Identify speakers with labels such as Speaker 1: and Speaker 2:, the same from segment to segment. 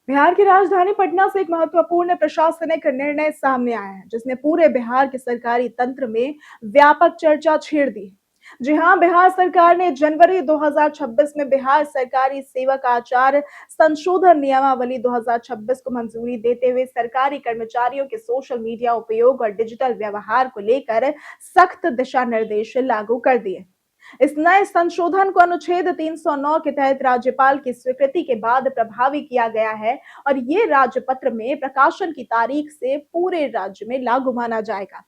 Speaker 1: बिहार की राजधानी पटना से एक महत्वपूर्ण प्रशासनिक निर्णय सामने आया है, जिसने पूरे बिहार के सरकारी तंत्र में व्यापक चर्चा छेड़ दी है। जी हां, बिहार सरकार ने जनवरी 2026 में बिहार सरकारी सेवक आचार संशोधन नियमावली 2026 को मंजूरी देते हुए सरकारी कर्मचारियों के सोशल मीडिया उपयोग और डिजिटल व्यवहार को लेकर सख्त दिशा निर्देश लागू कर दिए। इस नए संशोधन को अनुच्छेद 309 के तहत राज्यपाल की स्वीकृति के बाद प्रभावी किया गया है और ये राजपत्र में प्रकाशन की तारीख से पूरे राज्य में लागू माना जाएगा।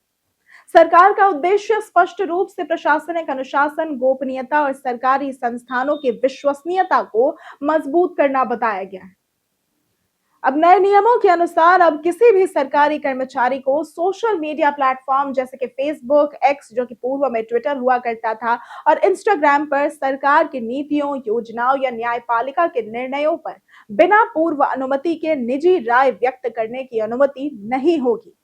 Speaker 1: सरकार का उद्देश्य स्पष्ट रूप से प्रशासनिक अनुशासन, गोपनीयता और सरकारी संस्थानों की विश्वसनीयता को मजबूत करना बताया गया है। अब नए नियमों के अनुसार अब किसी भी सरकारी कर्मचारी को सोशल मीडिया प्लेटफॉर्म जैसे कि फेसबुक, एक्स जो कि पूर्व में ट्विटर हुआ करता था, और इंस्टाग्राम पर सरकार की नीतियों, योजनाओं या न्यायपालिका के निर्णयों पर बिना पूर्व अनुमति के निजी राय व्यक्त करने की अनुमति नहीं होगी।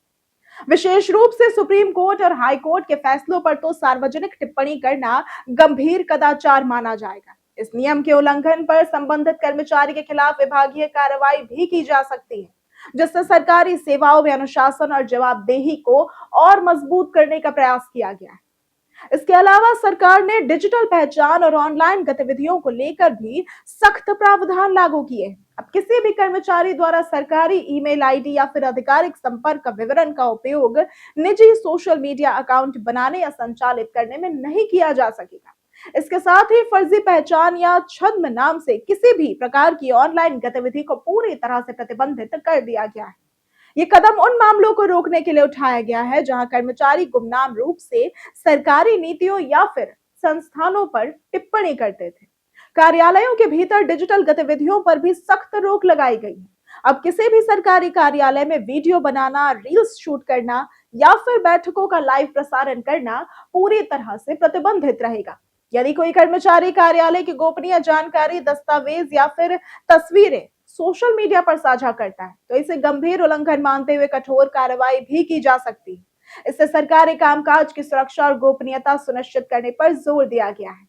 Speaker 1: विशेष रूप से सुप्रीम कोर्ट और हाई कोर्ट के फैसलों पर तो सार्वजनिक टिप्पणी करना गंभीर कदाचार माना जाएगा। इस नियम के उल्लंघन पर संबंधित कर्मचारी के खिलाफ विभागीय कार्रवाई भी की जा सकती है, जिससे सरकारी सेवाओं में अनुशासन और जवाबदेही को और मजबूत करने का प्रयास किया गया है। इसके अलावा सरकार ने डिजिटल पहचान और ऑनलाइन गतिविधियों को लेकर भी सख्त प्रावधान लागू किए हैं। अब किसी भी कर्मचारी द्वारा सरकारी ईमेल आईडी या फिर आधिकारिक संपर्क विवरण का उपयोग निजी सोशल मीडिया अकाउंट बनाने या संचालित करने में नहीं किया जा सकेगा। इसके साथ ही फर्जी पहचान या छद्म नाम से किसी भी प्रकार की ऑनलाइन गतिविधि को पूरी तरह से प्रतिबंधित कर दिया गया है। ये कदम उन मामलों को रोकने के लिए उठाया गया है जहां कर्मचारी गुमनाम रूप से सरकारी नीतियों या फिर संस्थानों पर टिप्पणी करते थे। कार्यालयों के भीतर डिजिटल गतिविधियों पर भी सख्त रोक लगाई गई है। अब किसी भी सरकारी कार्यालय में वीडियो बनाना, रील्स शूट करना या फिर बैठकों का लाइव प्रसारण करना पूरी तरह से प्रतिबंधित रहेगा। यदि कोई कर्मचारी कार्यालय की गोपनीय जानकारी, दस्तावेज या फिर तस्वीरें सोशल मीडिया पर साझा करता है, तो इसे गंभीर उल्लंघन मानते हुए कठोर कार्रवाई भी की जा सकती है। इससे सरकारी कामकाज की सुरक्षा और गोपनीयता सुनिश्चित करने पर जोर दिया गया है।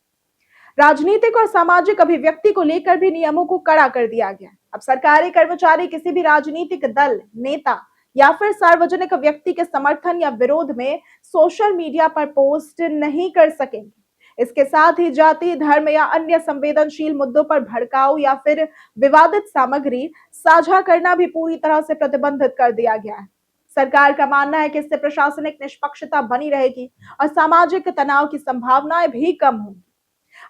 Speaker 1: राजनीतिक और सामाजिक अभिव्यक्ति को लेकर भी नियमों को कड़ा कर दिया गया है। अब सरकारी कर्मचारी किसी भी राजनीतिक दल, नेता या फिर सार्वजनिक व्यक्ति के समर्थन या विरोध में सोशल मीडिया पर पोस्ट नहीं कर सकेंगे। इसके साथ ही जाति, धर्म या अन्य संवेदनशील मुद्दों पर भड़काऊ या फिर विवादित सामग्री साझा करना भी पूरी तरह से प्रतिबंधित कर दिया गया है। सरकार का मानना है कि इससे प्रशासनिक निष्पक्षता बनी रहेगी और सामाजिक तनाव की संभावनाएं भी कम होंगी।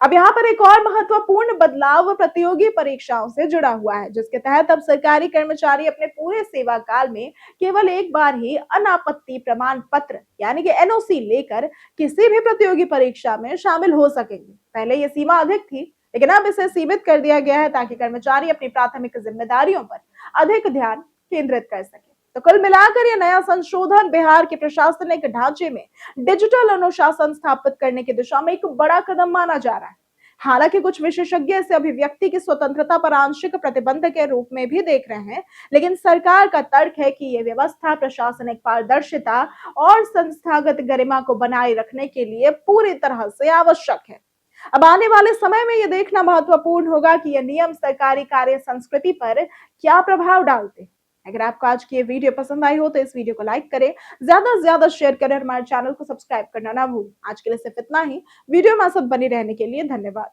Speaker 1: अब यहाँ पर एक और महत्वपूर्ण बदलाव प्रतियोगी परीक्षाओं से जुड़ा हुआ है, जिसके तहत अब सरकारी कर्मचारी अपने पूरे सेवा काल में केवल एक बार ही अनापत्ति प्रमाण पत्र यानी कि एनओसी लेकर किसी भी प्रतियोगी परीक्षा में शामिल हो सकेंगे। पहले ये सीमा अधिक थी, लेकिन अब इसे सीमित कर दिया गया है ताकि कर्मचारी अपनी प्राथमिक जिम्मेदारियों पर अधिक ध्यान केंद्रित कर सके। तो कुल मिलाकर यह नया संशोधन बिहार के प्रशासनिक ढांचे में डिजिटल अनुशासन स्थापित करने की दिशा में एक बड़ा कदम माना जा रहा है। हालांकि कुछ विशेषज्ञ इसे अभिव्यक्ति की स्वतंत्रता पर आंशिक प्रतिबंध के रूप में भी देख रहे हैं, लेकिन सरकार का तर्क है कि यह व्यवस्था प्रशासनिक पारदर्शिता और संस्थागत गरिमा को बनाए रखने के लिए पूरी तरह से आवश्यक है। अब आने वाले समय में यह देखना महत्वपूर्ण होगा कि यह नियम सरकारी कार्य संस्कृति पर क्या प्रभाव डालते हैं। अगर आपको आज की ये वीडियो पसंद आई हो तो इस वीडियो को लाइक करें, ज्यादा से ज्यादा शेयर करें, हमारे चैनल को सब्सक्राइब करना ना भूलें। आज के लिए सिर्फ इतना ही। वीडियो में साथ बने रहने के लिए धन्यवाद।